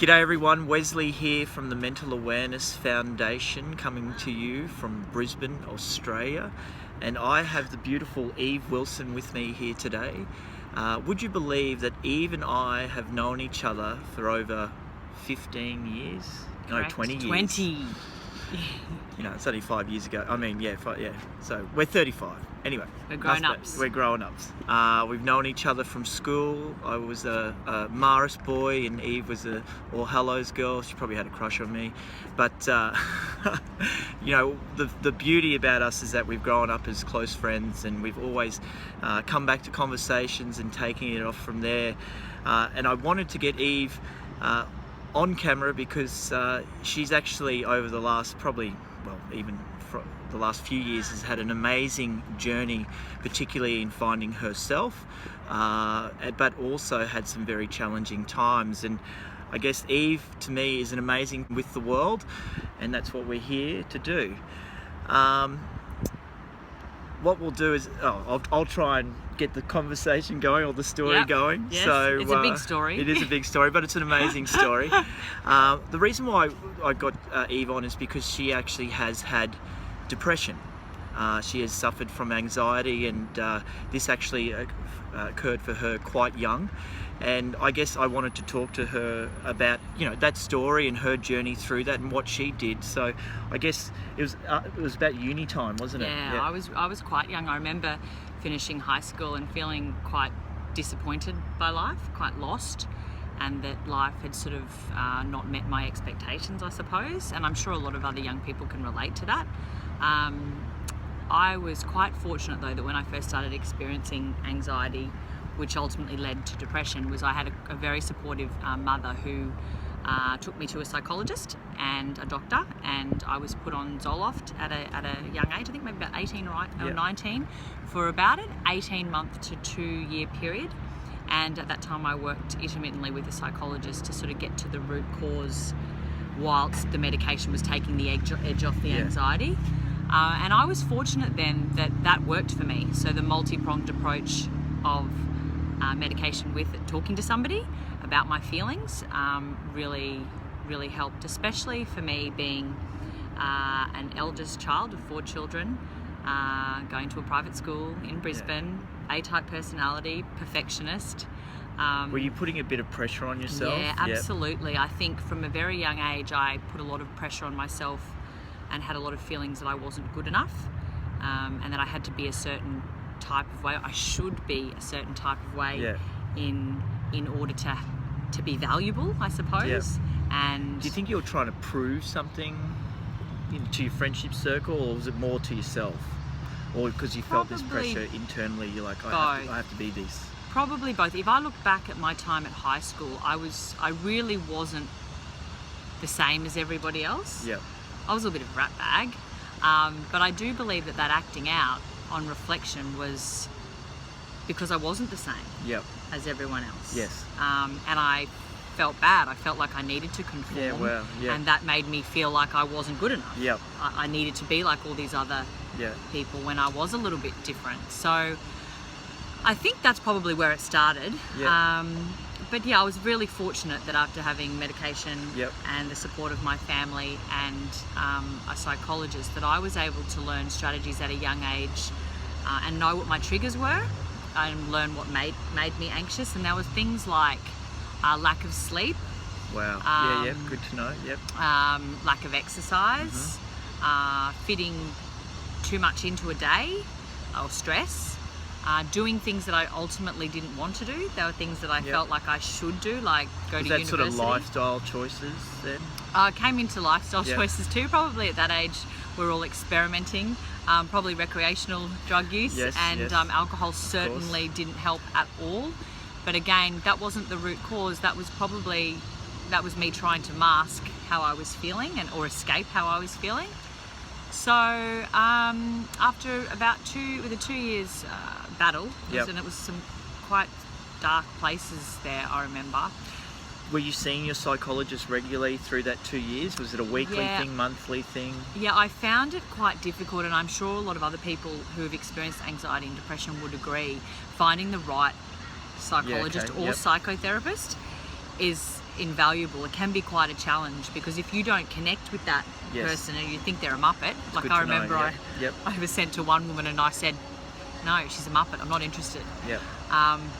G'day everyone, Wesley here from the Mental Awareness Foundation, coming to you from Brisbane, Australia. And I have the beautiful Eve Wilson with me here today. Would you believe that Eve and I have known each other for over 15 years? Correct. No, 20 years. 20. You know, it's only 5 years ago. So we're 35. Anyway. We're grown-ups. We're grown-ups. We've known each other from school. I was a Maris boy and Eve was a All Hallows girl. She probably had a crush on me. But, you know, the beauty about us is that we've grown up as close friends, and we've always come back to conversations and taking it off from there. And I wanted to get Eve on camera because she's actually, over the last even for the last few years, has had an amazing journey, particularly in finding herself, but also had some very challenging times. And I guess Eve, to me, is an amazing with the world, and that's what we're here to do. What we'll do is, I'll try and get the conversation going, or the story going. Yes, so it's a big story. It is a big story, but it's an amazing story. The reason why I got Eve on is because she actually has had depression. She has suffered from anxiety, and this actually occurred for her quite young. And I guess I wanted to talk to her about, you know, that story and her journey through that and what she did. So I guess it was about uni time, wasn't it? Yeah, I was quite young. I remember finishing high school and feeling quite disappointed by life, quite lost, and that life had sort of not met my expectations, I suppose. And I'm sure a lot of other young people can relate to that. I was quite fortunate, though, that when I first started experiencing anxiety, which ultimately led to depression, was I had a very supportive mother who took me to a psychologist and a doctor, and I was put on Zoloft at a young age, I think maybe about 18 or 19, for about an 18-month to 2-year period. And at that time I worked intermittently with a psychologist to sort of get to the root cause whilst the medication was taking the edge off the anxiety. And I was fortunate then that worked for me. So the multi-pronged approach of medication with talking to somebody about my feelings really helped, especially for me being an eldest child of 4 children, going to a private school in Brisbane, A-type personality, perfectionist. Were you putting a bit of pressure on yourself? Yeah, absolutely. I think from a very young age I put a lot of pressure on myself and had a lot of feelings that I wasn't good enough, and that I had to be a certain type of way. I should be a certain type of way in order to be valuable, I suppose. And do you think you were trying to prove something to your friendship circle, or was it more to yourself, or because you felt this pressure internally? You're like, I have to be this. Probably both. If I look back at my time at high school, I really wasn't the same as everybody else. I was a little bit of a rat bag, but I do believe that acting out on reflection was because I wasn't the same as everyone else. And I felt bad. I felt like I needed to conform, and that made me feel like I wasn't good enough. I needed to be like all these other people when I was a little bit different. So I think that's probably where it started. But I was really fortunate that after having medication and the support of my family and a psychologist, that I was able to learn strategies at a young age and know what my triggers were and learn what made me anxious. And there were things like lack of sleep. Wow. Good to know. Lack of exercise, fitting too much into a day, or stress. Doing things that I ultimately didn't want to do. There were things that I felt like I should do, like go to university. Sort of lifestyle choices then? Came into lifestyle choices too. Probably at that age we're all experimenting. Probably recreational drug use and alcohol certainly didn't help at all. But again, that wasn't the root cause. That was me trying to mask how I was feeling or escape how I was feeling. So after about 2 years battle, and it was some quite dark places there, I remember. Were you seeing your psychologist regularly through that 2 years? Was it a weekly thing, monthly thing? Yeah, I found it quite difficult, and I'm sure a lot of other people who have experienced anxiety and depression would agree, finding the right psychologist or psychotherapist is invaluable. It can be quite a challenge, because if you don't connect with that Yes. person and you think they're a muppet, like good I to know, remember yeah. Yep. I was sent to one woman and I said, no, she's a muppet, I'm not interested. Yeah.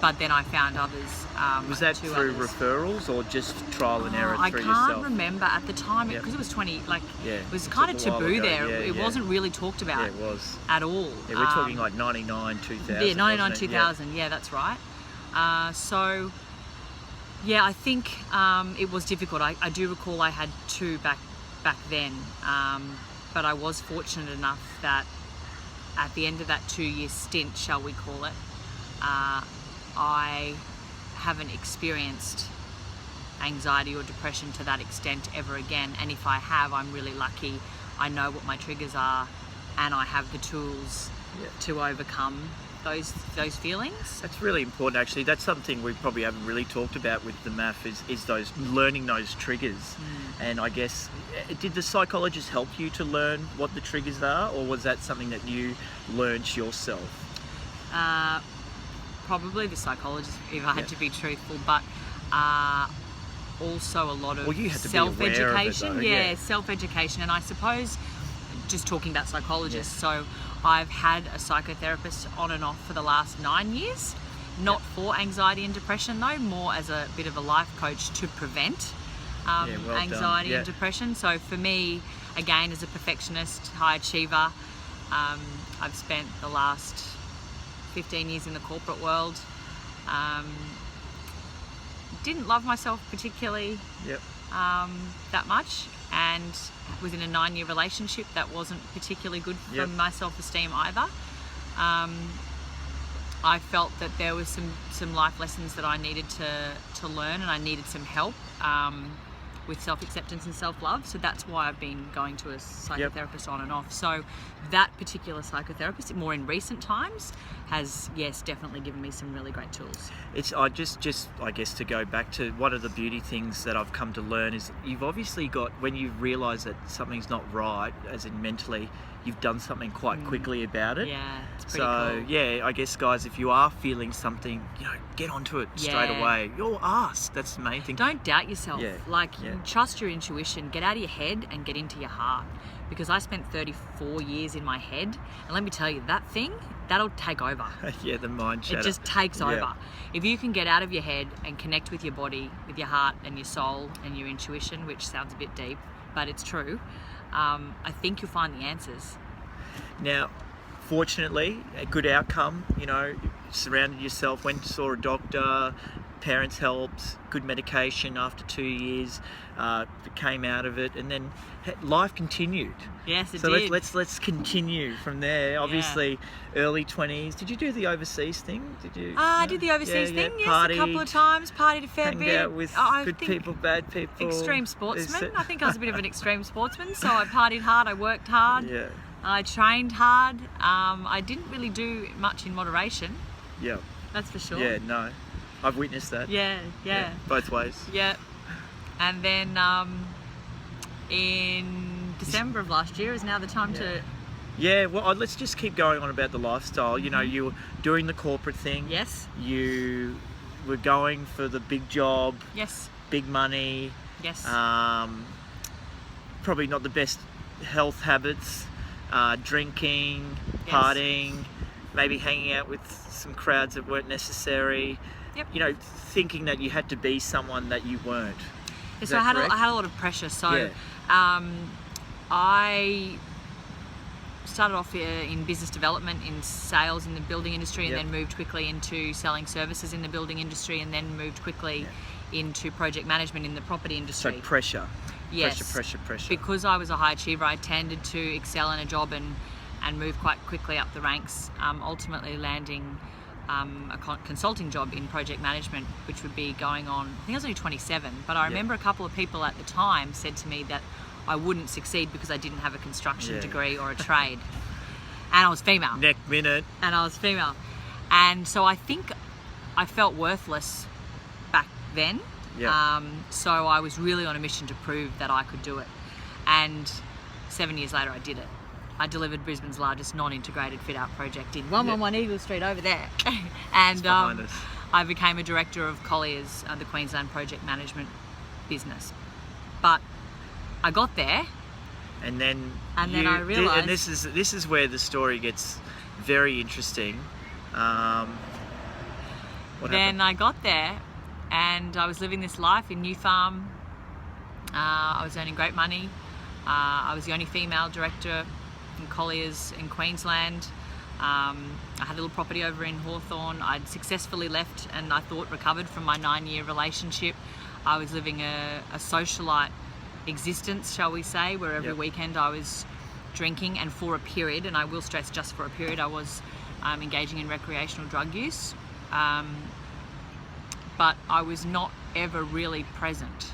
But then I found others. Was that two through others. referrals or just trial and error I through can't yourself? remember at the time, Yep. because it was 20, like, Yeah, it was it kind of was a while taboo ago, there. yeah, It yeah. wasn't really talked about Yeah, it was. at all. Yeah, we're talking like 99, 2000. Yeah, 99, wasn't it? 2000, yeah, that's right. So, yeah, I think it was difficult. I do recall I had two back then, but I was fortunate enough that at the end of that 2-year stint, shall we call it, I haven't experienced anxiety or depression to that extent ever again. And if I have, I'm really lucky. I know what my triggers are, and I have the tools Yeah. to overcome those feelings. That's really important, actually. That's something we probably haven't really talked about with the MAF is those learning those triggers. And I guess, did the psychologist help you to learn what the triggers are, or was that something that you learned yourself? Probably the psychologist, if I had Yeah. to be truthful, but also a lot of Well, you had to be aware of it, self-education. though, Yeah, yeah. self-education. And I suppose, just talking about psychologists, Yeah. so I've had a psychotherapist on and off for the last 9 years, not for anxiety and depression though, more as a bit of a life coach to prevent Yeah, well done. anxiety Yeah. and depression. So for me, again, as a perfectionist, high achiever, I've spent the last 15 years in the corporate world. Didn't love myself particularly Yep. that much, and was in a 9-year relationship that wasn't particularly good for Yep. my self-esteem either. I felt that there was some life lessons that I needed to learn, and I needed some help with self-acceptance and self-love. So that's why I've been going to a psychotherapist on and off. So that particular psychotherapist, more in recent times, has, yes, definitely given me some really great tools. It's I just I guess to go back to one of the beauty things that I've come to learn is you've obviously got, when you realise that something's not right, as in mentally, you've done something quite quickly about it. Yeah, it's pretty So cool. yeah, I guess guys, if you are feeling something, get onto it straight Yeah. away. You'll ask. That's the main thing. Don't doubt yourself. Yeah, Like, yeah. trust your intuition. Get out of your head and get into your heart. Because I spent 34 years in my head, and let me tell you, that thing, that'll take over. Yeah, the mind chatter. It just takes Yeah. over. If you can get out of your head and connect with your body, with your heart and your soul and your intuition, which sounds a bit deep, but it's true, I think you'll find the answers. Now, fortunately, a good outcome. Surrounded yourself, went and saw a doctor, parents helped, good medication after 2 years, came out of it, and then life continued. Yes, it So did. let's continue from there. Obviously, early 20s. Did you do the overseas thing? Did you? I did the overseas thing, yes, a couple of Partied, times, partied a fair hanged bit. out with I good think people, bad people. Extreme Is sportsman. it- I think I was a bit of an extreme sportsman, so I partied hard, I worked hard. Yeah. I trained hard. I didn't really do much in moderation, Yeah. that's for sure. Yeah. No, I've witnessed that. Yeah. Both ways. Yeah. And then in December of last year is now the time to. Yeah. Well, let's just keep going on about the lifestyle. You were doing the corporate thing. Yes. You were going for the big job, Yes. big money. Yes. Probably not the best health habits. Drinking, Yes. partying, maybe hanging out with some crowds that weren't necessary. Yep. Thinking that you had to be someone that you weren't. Is So that I had correct? a lot of pressure. So Yeah. I started off in business development, in sales in the building industry, and Yep. then moved quickly into selling services in the building industry, and then moved quickly into project management in the property So industry. pressure. Yes. Pressure. Because I was a high achiever, I tended to excel in a job and move quite quickly up the ranks, ultimately landing a consulting job in project management, which would be going on, I think I was only 27, but I remember a couple of people at the time said to me that I wouldn't succeed because I didn't have a construction Yeah. degree or a trade. And I was female. Neck minute. And so I think I felt worthless back then. Yeah. So I was really on a mission to prove that I could do it. And 7 years later, I did it. I delivered Brisbane's largest non-integrated fit-out project in 111 Eagle Street over there. And behind us. I became a director of Colliers, the Queensland Project Management business. But I got there. And then I realised... and this is where the story gets very interesting. What happened? I got there and I was living this life in New Farm. I was earning great money. I was the only female director in Colliers in Queensland. I had a little property over in Hawthorn. I'd successfully left and I thought recovered from my 9-year relationship. I was living a socialite existence, shall we say, where every weekend I was drinking, and for a period, and I will stress just for a period, I was engaging in recreational drug use. But I was not ever really present.